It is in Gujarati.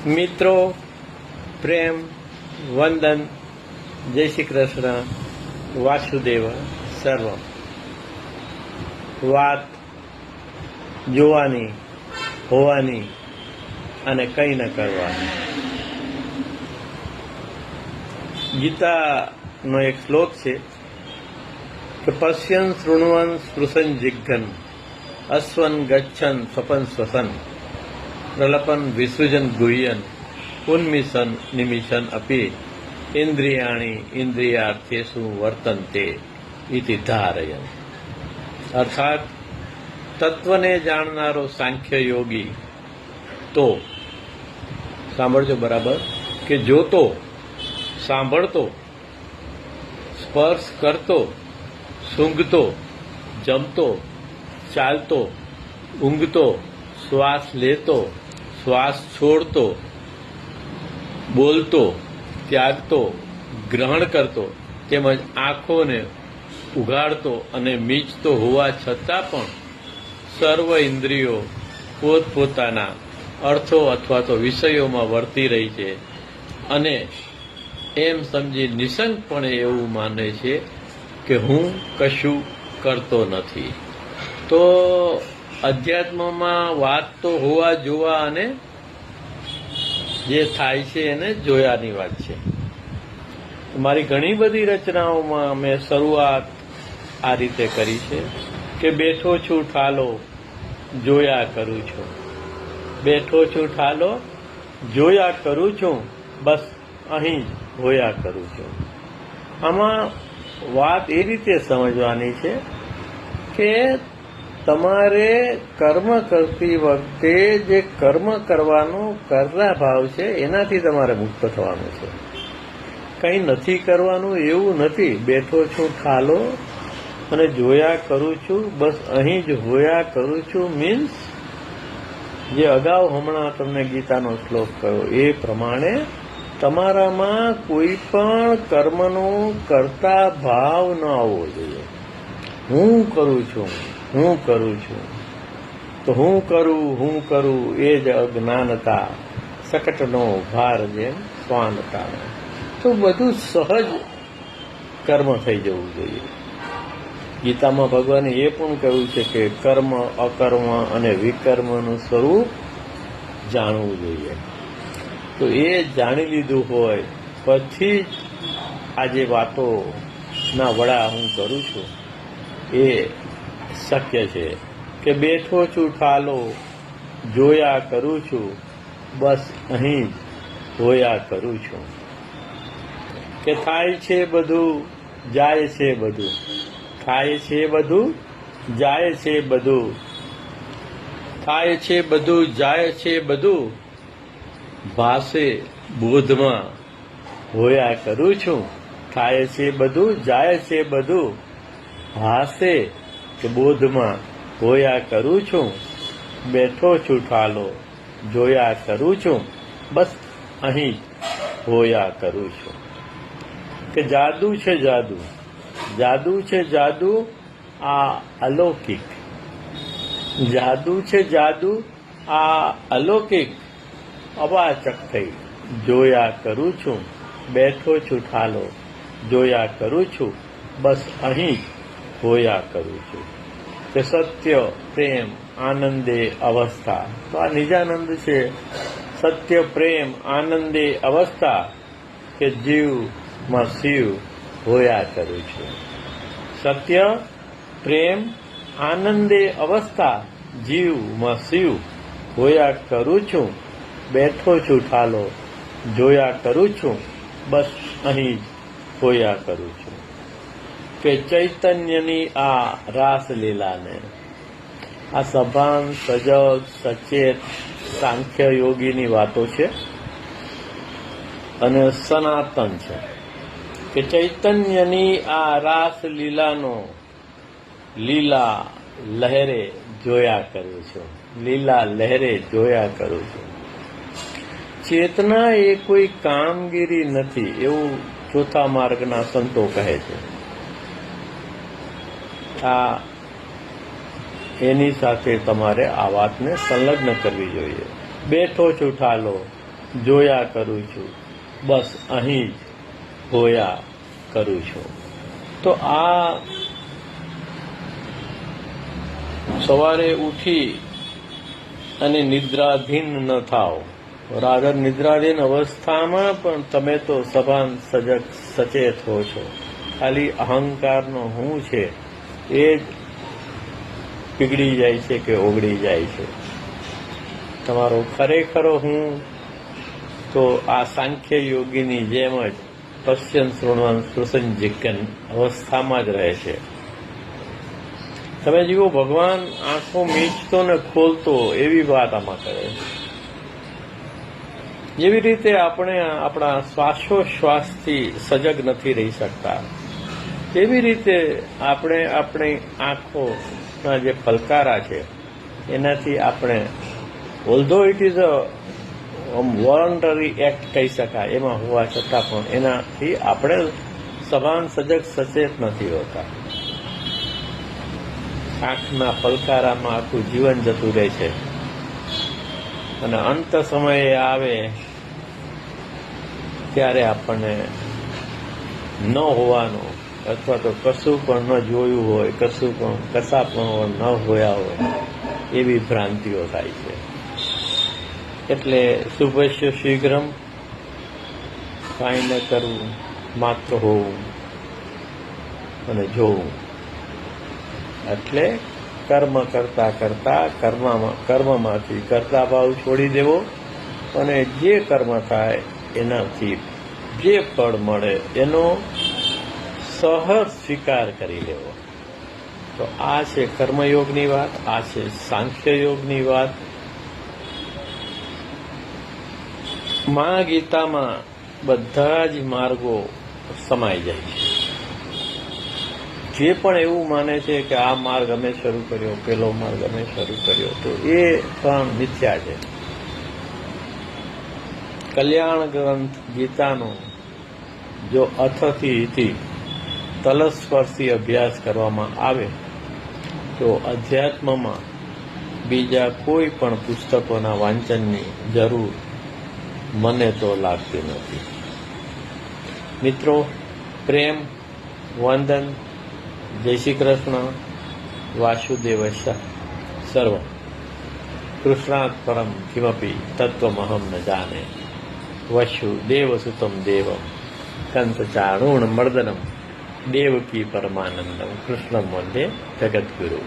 મિત્રો, પ્રેમ, વંદન, જય શ્રી કૃષ્ણ, વાસુદેવ સર્વ. વાત જોવાની, હોવાની અને કંઈ ન કરવાની. ગીતાનો એક શ્લોક છે કે પશ્યન શૃણવન સ્પૃશન જિઘ્ઘન અશ્વન ગચ્છન સ્વપન શ્વસન પ્રલપન વિસૃજન ગુહ્યન ઉન્મિશન નિમિશન અપી ઇન્દ્રિયાણી ઇન્દ્રિયાર્થેષુ વર્તન્તે ઇતિ ધારયન. અર્થાત તત્વને જાણનારો સાંખ્ય યોગી તો સાંભળજો બરાબર, કે જોતો, સાંભળતો, સ્પર્શ કરતો, સૂંઘતો, જમતો, ચાલતો, ઊંઘતો, શ્વાસ લેતો, શ્વાસ છોડતો, બોલતો, ત્યાગતો, ગ્રહણ કરતો, તેમજ આંખોને ઉઘાડતો અને મીચતો હોવા છતાં પણ સર્વ ઇન્દ્રિયો પોતપોતાના અર્થો અથવા તો વિષયોમાં વર્તી રહી છે અને એમ સમજી નિશંકપણે એવું માને છે કે હું કશું કરતો નથી. તો અધ્યાત્મમાં વાત તો હોવા જોવા અને જે થાય છે એને જોયાની વાત છે. મારી ઘણી બધી રચનાઓમાં મેં શરૂઆત આ રીતે કરી છે કે બેઠો છું ઠાલો જોયા કરું છું, બેઠો છું ઠાલો જોયા કરું છું, બસ અહીં જ હોયા કરું છું. આમાં વાત એ રીતે સમજવાની છે કે તમારે કર્મ કરતી વખતે જે કર્મ કરવાનો કરતા ભાવ છે એનાથી તમારે મુક્ત થવાનું છે. કંઈ નથી કરવાનું એવું નથી. બેઠો છું ઠાલો અને જોયા કરું છું, બસ અહીં જ હોયા કરું છું મીન્સ જે અગાઉ હમણાં તમને ગીતાનો શ્લોક કહ્યો એ પ્રમાણે તમારામાં કોઈ પણ કર્મનો કરતા ભાવ ન આવવો જોઈએ. હું કરું છું, હું કરું છું, તો હું કરું એ જ અજ્ઞાનતા, શકટનો ભાર જેમ શ્વાનતા. તો બધું સહજ કર્મ થઈ જવું જોઈએ. ગીતામાં ભગવાને એ પણ કહ્યું છે કે કર્મ, અકર્મ અને વિકર્મનું સ્વરૂપ જાણવું જોઈએ. તો એ જાણી લીધું હોય પછી જ આ જે વાતોના વડા હું કરું છું એ શક્ય છે. કે બેઠો છું ઠાલો જોયા કરું છું, બસ અહીં જ હોયા કરું છું. કે થાય છે બધું, જાય છે બધું, થાય છે બધું, જાય છે બધું, થાય છે બધું, જાય છે બધું, ભાસે બોધમાં હોયા કરું છું. થાય છે બધું, જાય છે બધું, ભાસે કે બોધમાં હોયા કરું છું. બેઠો છું ઠાલો જોયા કરું છું, બસ અહીં હોયા કરું છું. કે જાદુ છે જાદુ, જાદુ છે જાદુ આ અલૌકિક, જાદુ છે જાદુ આ અલૌકિક અવાચક થઈ જોયા કરું છું. બેઠો છું ઠાલો જોયા કરું છું, બસ અહીં જ હોયા કરું છું. કે સત્ય પ્રેમ આનંદે અવસ્થા, તો આ નિજાનંદ છે. સત્ય પ્રેમ આનંદે અવસ્થા કે જીવમાં શિવ હોયા કરું છું. સત્ય પ્રેમ આનંદે અવસ્થા જીવમાં શિવ હોયા કરું છું. બેઠો છું ઠાલો જોયા કરું છું, બસ અહીં જ હોયા કરું છું. કે ચૈતન્યની આ રાસલીલાને, આ સભાન સજગ સચેત સાંખ્ય યોગીની વાતો છે અને સનાતન છે. કે ચૈતન્યની આ રાસલીલાનો લીલા લહેરે જોયા કરું છું, લીલા લહેરે જોયા કરું છું. ચેતના એ કોઈ કામગીરી નથી એવું ચોથા માર્ગના સંતો કહે છે. આ એની સાથે તમારે આ વાતને સંલગ્ન કરવી જોઈએ. બેઠો છું ઠાલો જોયા કરું છું, બસ અહીં જ હોયા કરું છું. તો આ સવારે ઉઠી અને નિદ્રાધીન ન થાઓ. રાધર નિદ્રાધીન અવસ્થામાં પણ તમે તો સભાન સજગ સચેત હો છો. ખાલી અહંકારનો હું છે એ જ પીગળી જાય છે કે ઓગળી જાય છે. તમારો ખરેખરો હું તો આ સાંખ્ય યોગીની જેમ જ પશ્યન શૃણવન સ્પૃશન જિજ્ઞન અવસ્થામાં જ રહે છે. તમે જુઓ, ભગવાન આંખો મીચતો ને ખોલતો એવી વાત આમાં કરે છે. જેવી રીતે આપણે આપણા શ્વાસોશ્વાસથી સજગ નથી રહી શકતા, તેવી રીતે આપણે આપણી આંખોના જે પલકારા છે એનાથી આપણે, also it is a voluntary act કહી શકાય એમાં હોવા છતાં પણ એનાથી આપણે સભાન સજગ સચેત નથી હોતા. આંખના પલકારામાં આખું જીવન જતું રહે છે અને અંત સમયે આવે ત્યારે આપણને ન હોવાનું અથવા તો કશું પણ ન જોયું હોય, કશું પણ કશા પણ ન હોયા હોય એવી ભ્રાંતિઓ થાય છે. એટલે શુભસ્ય શીઘ્રમ, કાંઈ ન કરવું, માત્ર હોવું અને જોવું. એટલે કર્મ કરતા કરતા કર્મમાંથી કરતા ભાવ છોડી દેવો અને જે કર્મ થાય એનાથી જે ફળ મળે એનો સહજ સ્વીકાર કરી લેવો. તો આ છે કર્મયોગની વાત, આ છે સાંખ્ય યોગની વાત. મા ગીતામાં બધા જ માર્ગો સમાઈ જાય છે. જે પણ એવું માને છે કે આ માર્ગ અમે શરૂ કર્યો, પેલો માર્ગ અમે શરૂ કર્યો, તો એ પણ મિથ્યા છે. કલ્યાણ ગ્રંથ ગીતાનો જો અથથી તલસ્પર્શી અભ્યાસ કરવામાં આવે તો અધ્યાત્મમાં બીજા કોઈ પણ પુસ્તકોના વાંચનની જરૂર મને તો લાગતી નથી. મિત્રો, પ્રેમ, વંદન, જય શ્રી કૃષ્ણ. વાસુદેવ સર્વ. કૃષ્ણાત પરમ કિમપી તત્વમહમ ન જાને. વસુદેવ સુતમ દેવમ કંસ ચાણૂર્ણ મર્દનમ દેવકી પરમાનંદમ કૃષ્ણમ વંદે જગદ્ગુરુ.